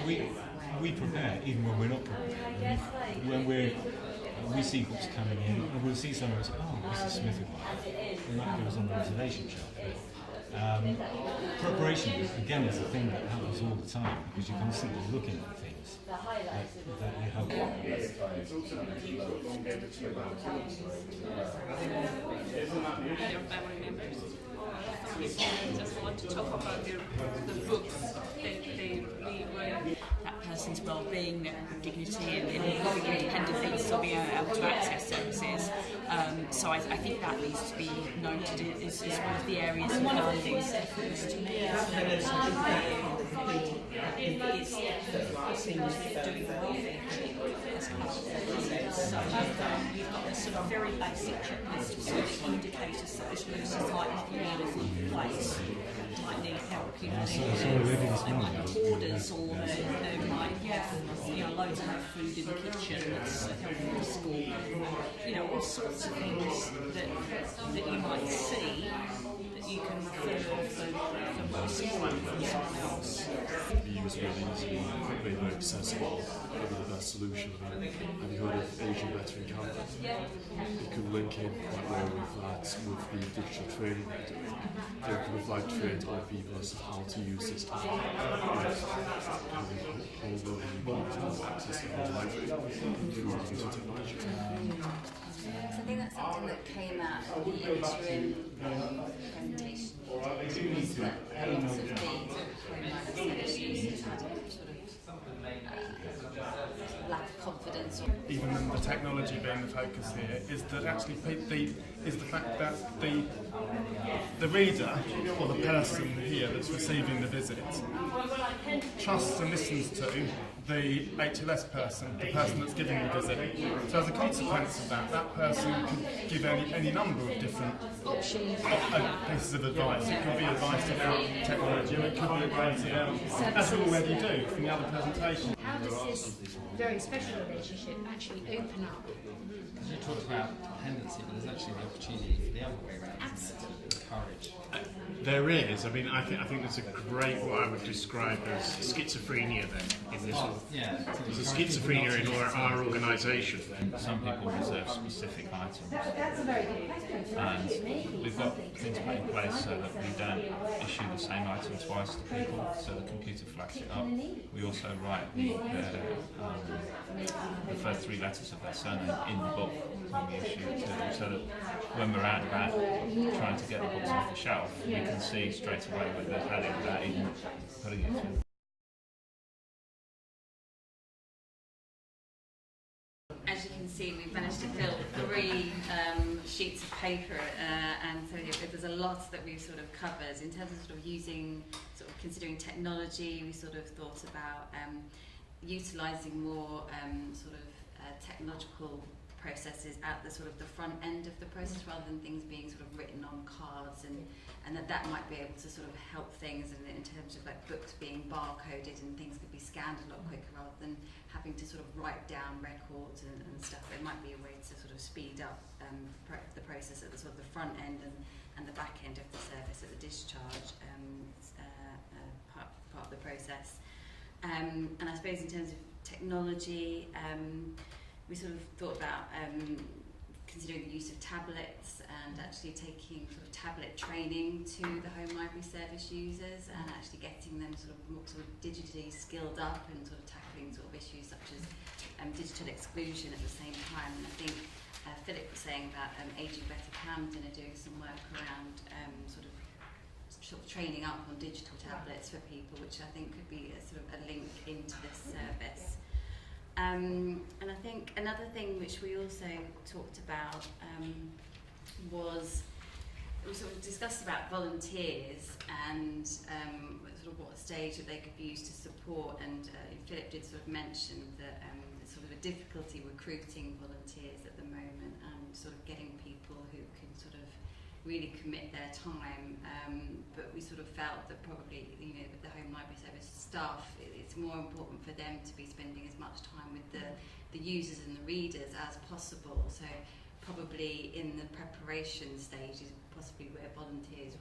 we prepare even when we're not prepared. When we see books coming in, and we'll see someone say, "Oh, this is Smith and that goes on the reservation shelf." Preparation, again, is a thing that happens all the time because you're constantly looking at things that you hope. Your family members just want to talk about the books that they read. That person's well-being, their dignity, and living independently, still being able to access services. So I think that needs to be noted as one of the areas of values. So you've got this sort of very basic checklist of sort of indicators that this person's likely to be in a good place, might need help, like hoarders, or they might have loads of food in the kitchen that's healthy for school, all sorts of things that you might see that you can refer for more support from someone else. The usability, quickly and very accessible, probably the best solution. Have you heard of Asian Veteran Camden? It could link in quite well with that, with the digital training they're doing. They could provide trained other people as to how to use this time. Having whole load access to the library through digital technology. So I think that's something that came out of the interim presentation. Lots of the users had sort of lack of confidence. Even the technology being the focus here is that actually the fact that the reader or the person here that's receiving the visit trusts and listens to the HLS person, the person that's giving the visit. So as a consequence of that, that person could give any number of different pieces of advice. It could be advice about technology, and it could be advice about, as we already do from the other presentation. How does this very special relationship actually open up? Because you talked about dependency, but there's actually an opportunity for the other way around. Absolutely. Courage. There is. I mean, I think there's a great, what I would describe as schizophrenia then in this. Yeah. There's a schizophrenia in our organisation. Some people reserve specific items, and we've got things put in place so that we don't issue the same item twice to people, so the computer flags it up. We also write the first three letters of their surname in the book when we issue it to them, so that when we're out and about trying to get the books off the shelf, we can see straight away whether they've had it without even putting it through. As you can see, we've managed to fill 3 sheets of paper, and so there's a lot that we've sort of covered in terms of sort of considering technology. We sort of thought about utilising more technological processes at the sort of the front end of the process, rather than things being sort of written on cards, and that might be able to sort of help things in terms of like books being barcoded and things could be scanned a lot quicker rather than having to sort of write down records and stuff. There might be a way to sort of speed up the process at the sort of the front end and the back end of the service at the discharge part of the process. And I suppose in terms of technology, we sort of thought about considering the use of tablets and actually taking sort of tablet training to the home library service users and actually getting them sort of more sort of digitally skilled up and sort of tackling sort of issues such as digital exclusion at the same time. And I think Philip was saying that Aging Better Camden are doing some work around sort of training up on digital tablets for people, which I think could be a sort of a link into this service. And I think another thing which we also talked about was we sort of discussed about volunteers and sort of what stage that they could be used to support, and Philip did sort of mention that there's sort of a difficulty recruiting volunteers at the moment and sort of getting people who can sort of really commit their time, but we sort of felt that probably with the home library service staff, it's more important for them to be spending as much time with the users and the readers as possible. So probably in the preparation stage is possibly where volunteers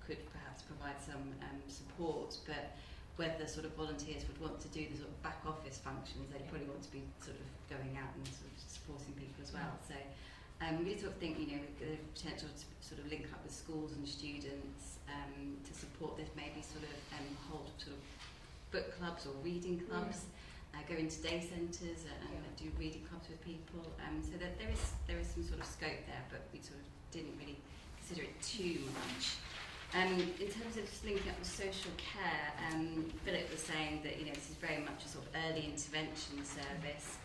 could perhaps provide some support, but whether sort of volunteers would want to do the sort of back office functions. They'd probably want to be sort of going out and sort of supporting people as well. So we sort of think, you know, with the potential to sort of link up with schools and students to support this, maybe sort of hold sort of book clubs or reading clubs, go into day centres and do reading clubs with people. So that there is some sort of scope there, but we sort of didn't really consider it too much. In terms of just linking up with social care, Philip was saying that, you know, this is very much a sort of early intervention service,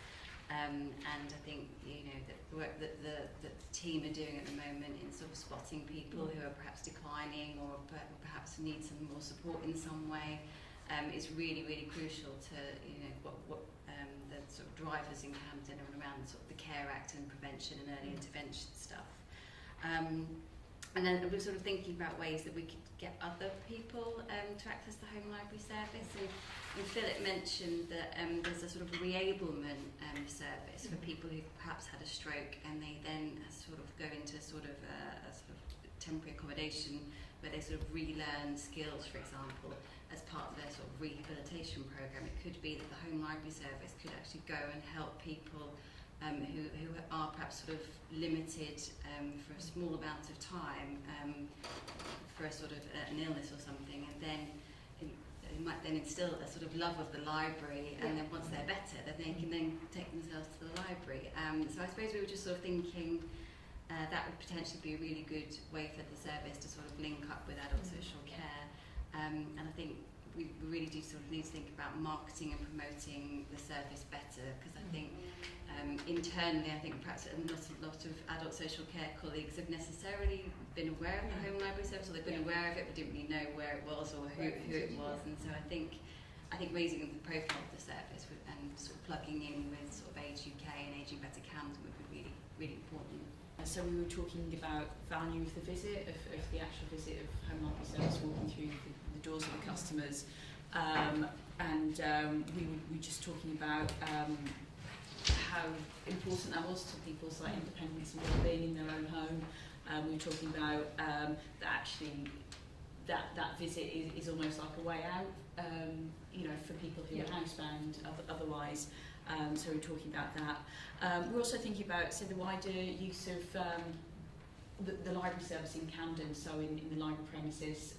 and I think, you know, that the work that the team are doing at the moment in sort of spotting people who are perhaps declining or perhaps need some more support in some way is really, really crucial to, you know, what the sort of drivers in Camden and around sort of the Care Act and prevention and early intervention stuff. And then we're sort of thinking about ways that we could get other people to access the home library service. And Philip mentioned that there's a sort of re-ablement service for people who perhaps had a stroke and they then sort of go into sort of a sort of temporary accommodation where they sort of relearn skills, for example, as part of their sort of rehabilitation programme. It could be that the home library service could actually go and help people who are perhaps sort of limited for a small amount of time for a sort of an illness or something, and then it might then instill a sort of love of the library, and then once they're better, then they can then take themselves to the library. So I suppose we were just sort of thinking that would potentially be a really good way for the service to sort of link up with adult social care, and I think we really do sort of need to think about marketing and promoting the service better, because I think internally, I think perhaps not a lot of adult social care colleagues have necessarily been aware of the home library service, or they've been aware of it but didn't really know where it was or who it was. And so I think raising the profile of the service and sort of plugging in with sort of Age UK and Aging Better Camden would be really, really important. So we were talking about value of the visit, of the actual visit of home library service, walking through the doors of the customers, and we were just talking about how important that was to people's like independence and well-being in their own home. We were talking about that actually that visit is almost like a way out, you know, for people who are housebound otherwise. So we're talking about that. We're also thinking about, so the wider use of the library service in Camden. So in the library premises,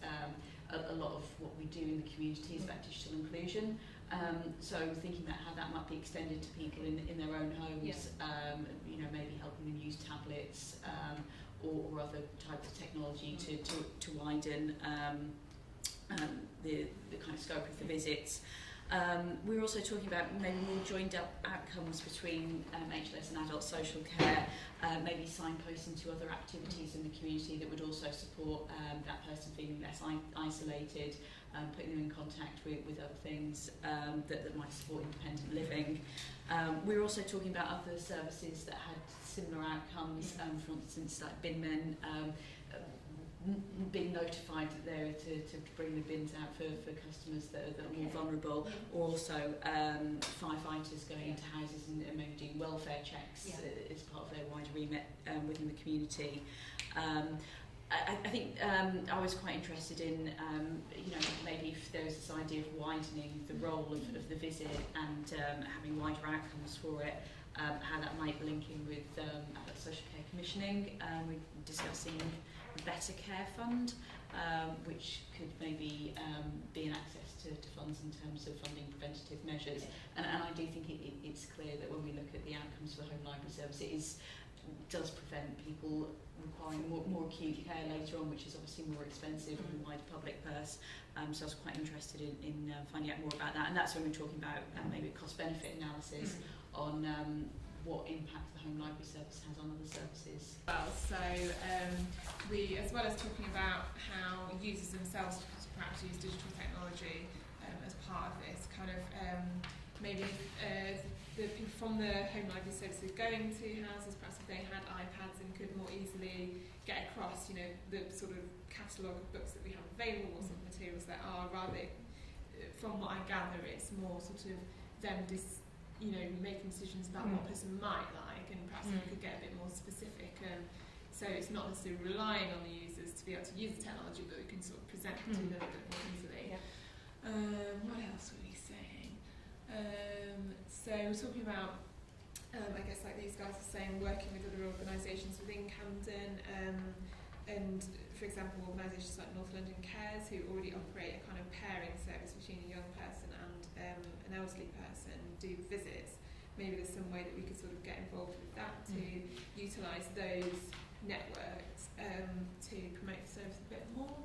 a lot of what we do in the community is about digital inclusion. So thinking about how that might be extended to people in their own homes, you know, maybe helping them use tablets or other types of technology to widen the kind of scope of the visits. We're also talking about maybe more joined up outcomes between HLS and adult social care, maybe signposting to other activities in the community that would also support that person feeling less isolated, putting them in contact with other things that might support independent living. We're also talking about other services that had similar outcomes, for instance like bin men, being notified that they're to bring the bins out for customers that are more vulnerable, or also firefighters going into houses and maybe doing welfare checks as part of their wider remit within the community. I think I was quite interested in, you know, maybe if there was this idea of widening the role of the visit and having wider outcomes for it, how that might link in with adult social care commissioning. We're discussing the Better Care Fund, which could maybe be an access to funds in terms of funding preventative measures. And I do think it's clear that when we look at the outcomes for the home library service, it does prevent people requiring more acute care later on, which is obviously more expensive in the wider public purse. So I was quite interested in finding out more about that. And that's when we're talking about maybe cost-benefit analysis on what impact the home library service has on other services. Well, so we, as well as talking about how users themselves perhaps use digital technology as part of this, kind of maybe the people from the home library services going to houses, perhaps if they had iPads and could more easily get across, you know, the sort of catalogue of books that we have available, what sort of materials there are, rather, from what I gather, it's more sort of them you know, making decisions about what a person might like, and perhaps we could get a bit more specific. So it's not necessarily relying on the users to be able to use the technology, but we can sort of present it to them a bit more easily. What else were we saying? So we're talking about, I guess like these guys are saying, working with other organisations within Camden, and for example organisations like North London Cares, who already operate a kind of pairing service between a young person and an elderly person, do visits. Maybe there's some way that we could sort of get involved with that to utilise those networks to promote the service a bit more.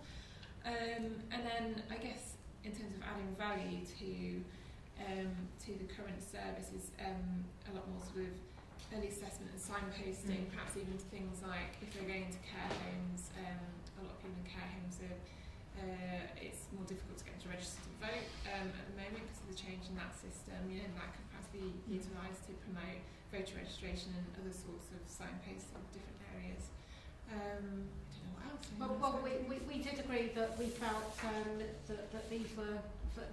And then I guess in terms of adding value to the current services, a lot more sort of early assessment and signposting, perhaps even to things like if they're going into care homes, a lot of people in care homes are it's more difficult to get them to register to vote at the moment because of the change in that system. You know, that could perhaps be utilised to promote voter registration and other sorts of signposting of different areas. I don't know what else. Well, we did agree that we felt that these were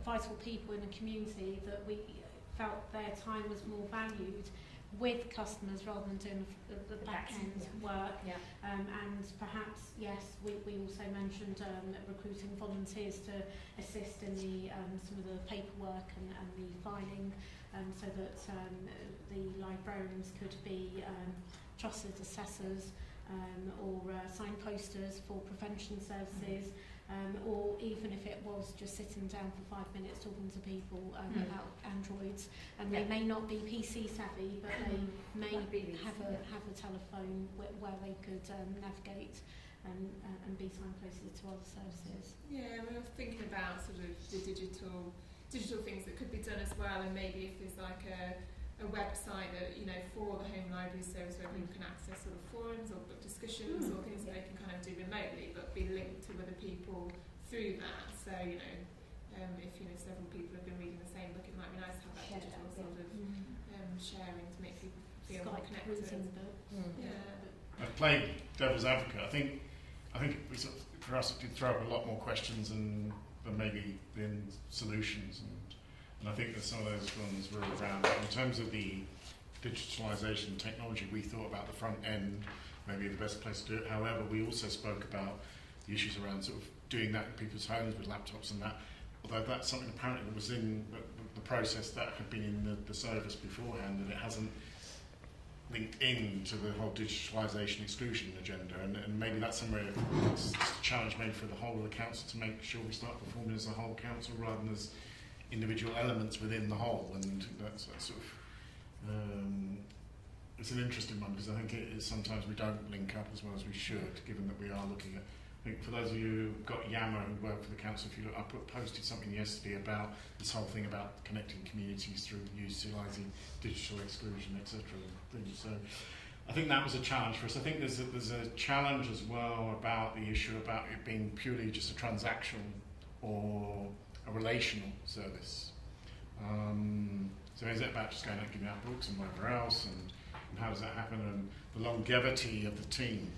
vital people in the community, that we felt their time was more valued with customers rather than doing the back-end work. Yeah. And perhaps, yes, we also mentioned recruiting volunteers to assist in the some of the paperwork and the filing, so that the librarians could be trusted assessors or signposters for prevention services, or even if it was just sitting down for 5 minutes talking to people about androids, and they may not be PC savvy, but they may have a telephone where they could navigate and be signposted to other services. Yeah, we were thinking about sort of the digital things that could be done as well, and maybe if there's like a website that, you know, for the home library service where people can access sort of forums or book discussions or things that they can kind of do remotely, but be linked to other people through that. So, you know, if several people have been reading the same book, it might be nice to have that digital sort of sharing to make people feel more connected. I played devil's advocate. I think it was, for us, it did throw up a lot more questions than maybe in solutions, and I think that some of those ones were around. In terms of the digitalisation technology, we thought about the front end, maybe the best place to do it. However, we also spoke about the issues around sort of doing that in people's homes with laptops and that. Although that's something apparently that was in the process that had been in the service beforehand, and it hasn't linked into the whole digitalisation exclusion agenda, and maybe that's somewhere it's a challenge maybe for the whole of the council to make sure we start performing as a whole council rather than as individual elements within the whole, and that's sort of it's an interesting one because I think it is sometimes we don't link up as well as we should, given that we are looking at. I think for those of you who've got Yammer who work for the council, if you look, I posted something yesterday about this whole thing about connecting communities through utilising digital exclusion, etc. So I think that was a challenge for us. I think there's a challenge as well about the issue about it being purely just a transactional or a relational service. So is it about just going out and giving out books and whatever else, and how does that happen, and the longevity of the team.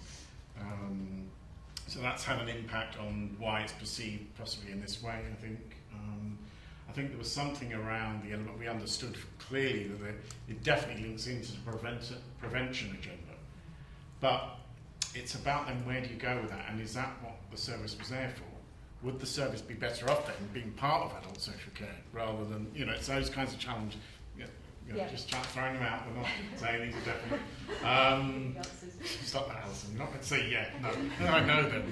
So that's had an impact on why it's perceived possibly in this way, I think. I think there was something around the element we understood clearly that it definitely links into the prevention agenda. But it's about then where do you go with that, and is that what the service was there for? Would the service be better off then being part of adult social care rather than, it's those kinds of challenges. Just throwing them out, we're not saying these are definite. Stop that, Alison. You're not going to say no, I know them.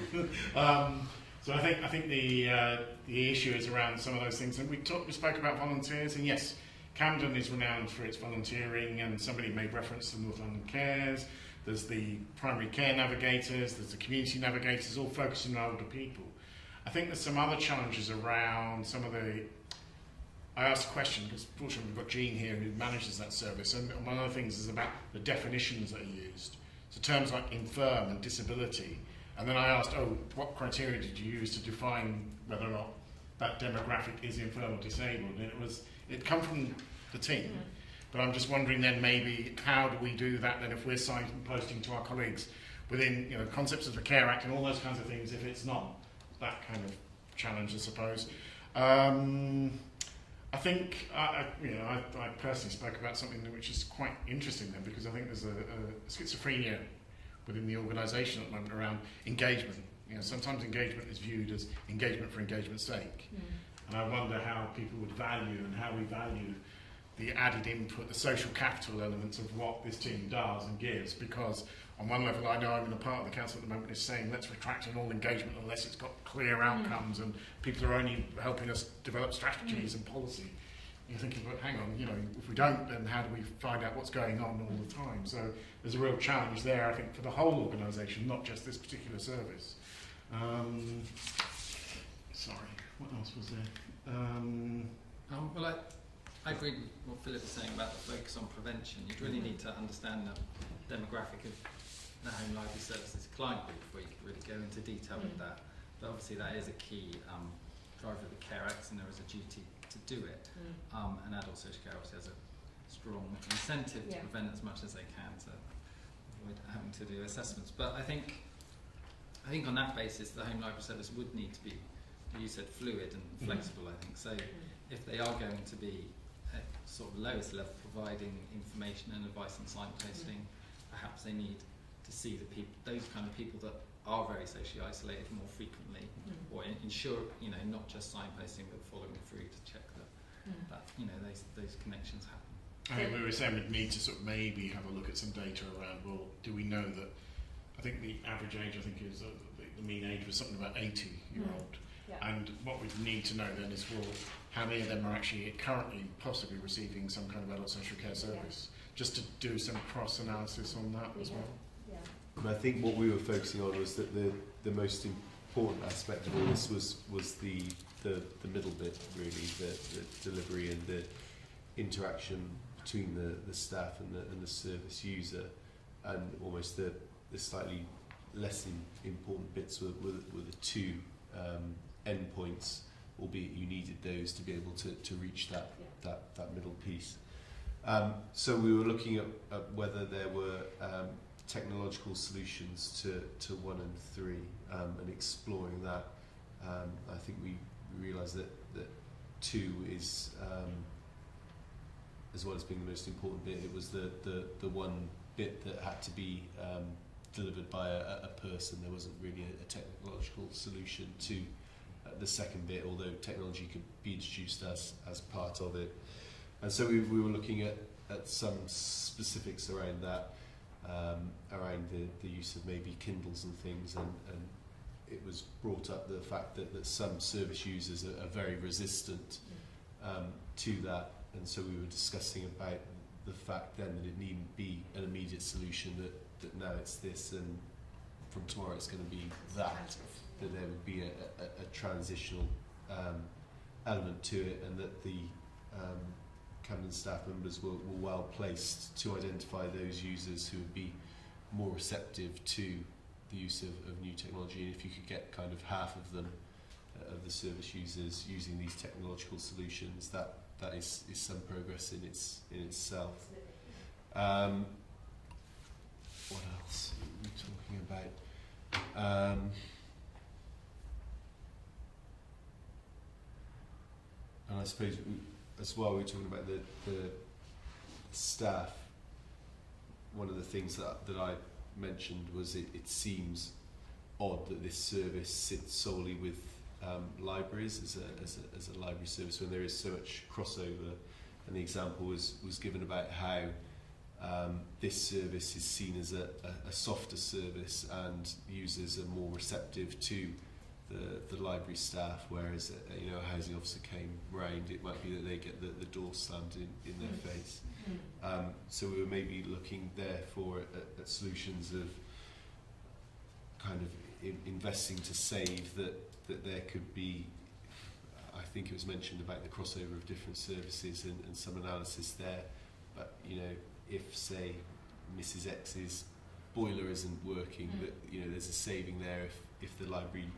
So I think the issue is around some of those things. And we spoke about volunteers, and yes, Camden is renowned for its volunteering, and somebody made reference to North London Cares. There's the primary care navigators, there's the community navigators, all focusing on older people. I think there's some other challenges around some of the. I asked a question because fortunately we've got Jean here who manages that service, and one of the things is about the definitions that are used. So terms like infirm and disability, and then I asked, what criteria did you use to define whether or not that demographic is infirm or disabled? And it come from the team, but I'm just wondering then maybe how do we do that then if we're signposting to our colleagues within concepts of the Care Act and all those kinds of things if it's not that kind of challenge, I suppose. I think I personally spoke about something which is quite interesting then, because I think there's a schizophrenia within the organisation at the moment around engagement. Sometimes engagement is viewed as engagement for engagement's sake, And I wonder how people would value and how we value the added input, the social capital elements of what this team does and gives, because on one level I know I'm in a part of the council at the moment is saying let's retract on all engagement unless it's got clear outcomes and people are only helping us develop strategies and policy. You're thinking, but hang on, if we don't, then how do we find out what's going on all the time? So there's a real challenge there, I think, for the whole organisation, not just this particular service. Sorry, what else was there? Well, I agree with what Philip was saying about the focus on prevention. You'd really need to understand the demographic of the home library services client group before you could really go into detail with that. But obviously that is a key driver of the Care Act, and there is a duty to do it. And adult social care obviously has a strong incentive to prevent as much as they can to avoid having to do assessments. But I think on that basis the home library service would need to be, you said, fluid and flexible. I think so. If they are going to be at sort of lowest level providing information and advice and signposting, perhaps they need to see the people, those kind of people that are very socially isolated more frequently, or ensure, not just signposting but following through to check that those connections happen. I think we were saying we'd need to sort of maybe have a look at some data around, well, do we know that, I think the average age, is the mean age was something about 80-year-old. And what we need to know then is, well, how many of them are actually currently possibly receiving some kind of adult social care service, just to do some cross-analysis on that as well. And I think what we were focusing on was that the most important aspect of all this was the middle bit, really, the delivery and the interaction between the staff and the service user, and almost the slightly less important bits were the two endpoints, albeit you needed those to be able to reach that middle piece. So we were looking at whether there were technological solutions to 1 and 3, and exploring that. I think we realised that 2 is, as well as being the most important bit, it was the one bit that had to be delivered by a person. There wasn't really a technological solution to the second bit, although technology could be introduced as part of it. And so we were looking at some specifics around that, around the use of maybe Kindles and things, and it was brought up the fact that some service users are very resistant to that, and so we were discussing about the fact then that it needn't be an immediate solution, that now it's this and from tomorrow it's going to be that there would be a transitional element to it, and that the Camden staff members were well placed to identify those users who would be more receptive to the use of new technology. And if you could get kind of half of them, of the service users, using these technological solutions, that is some progress in itself. What else are we talking about? And I suppose as well, we're talking about the staff. One of the things that I mentioned was it seems odd that this service sits solely with libraries as a library service when there is so much crossover. And the example was given about how this service is seen as a softer service, and users are more receptive to the library staff, whereas a housing officer came round, it might be that they get the door slammed in their face. So we were maybe looking therefore at solutions of kind of investing to save, that there could be, I think it was mentioned about the crossover of different services and some analysis there, but if say Mrs X's boiler isn't working, but there's a saving there if the library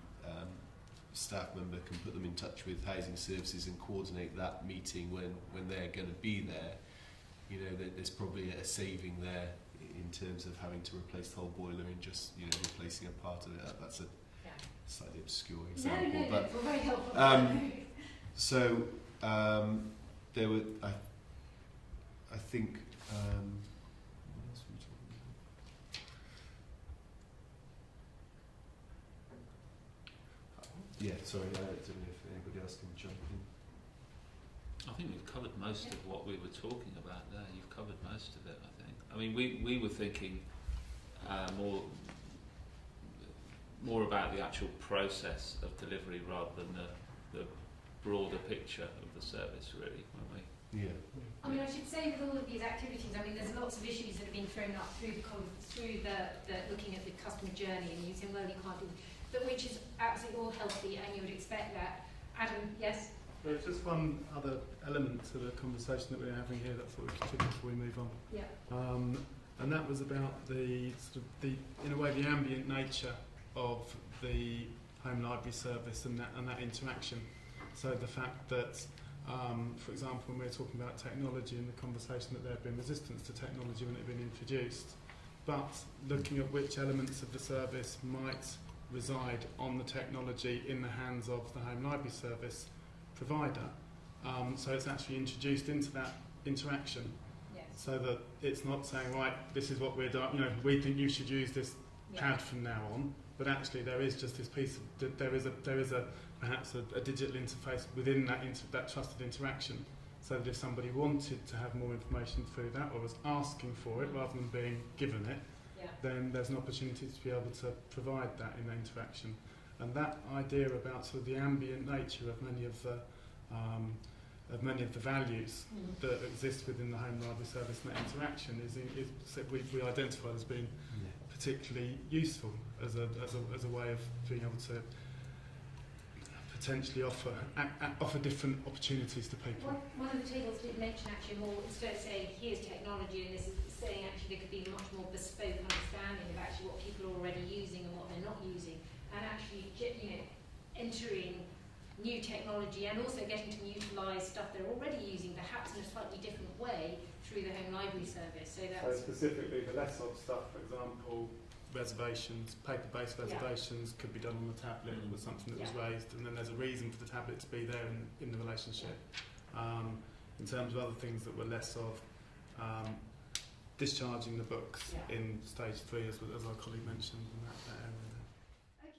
staff member can put them in touch with housing services and coordinate that meeting when they're going to be there. There's probably a saving there in terms of having to replace the whole boiler and just replacing a part of it. That's a slightly obscure example, but very helpful. So there were, I think. What else were we talking about? Yeah, sorry, I don't know if anybody else can jump in. I think we've covered most of what we were talking about there. You've covered most of it, I think. I mean, we were thinking more about the actual process of delivery rather than the broader picture of the service, really, weren't we? Yeah. I mean, I should say with all of these activities, I mean, there's lots of issues that have been thrown up through the looking at the customer journey, and you saying, well, you can't do it, but which is absolutely all healthy, and you would expect that. Adam, yes? There's just one other element to the conversation that we're having here that I thought we could take before we move on. Yeah. And that was about the sort of in a way, the ambient nature of the home library service and that interaction. So the fact that, for example, when we're talking about technology and the conversation that there have been resistance to technology when it had been introduced, but looking at which elements of the service might reside on the technology in the hands of the home library service provider. So it's actually introduced into that interaction. Yes. So that it's not saying, right, this is what we're doing, you know, we think you should use this pad from now on, but actually there is just this piece of, there is perhaps a digital interface within that trusted interaction, so that if somebody wanted to have more information through that or was asking for it rather than being given it, then there's an opportunity to be able to provide that in the interaction. And that idea about sort of the ambient nature of many of the values that exist within the home library service and that interaction is we identified as being particularly useful as a way of being able to potentially offer different opportunities to people. One of the tables did mention actually more, instead of saying here's technology, and this is saying actually there could be a much more bespoke understanding of actually what people are already using and what they're not using, and actually, you know, entering new technology and also getting to utilise stuff they're already using, perhaps in a slightly different way through the home library service. So that's specifically the less of stuff, for example, reservations, paper-based reservations could be done on the tablet was something that was raised, and then there's a reason for the tablet to be there in the relationship. In terms of other things that were less of, discharging the books in stage 3, as our colleague mentioned, in that area.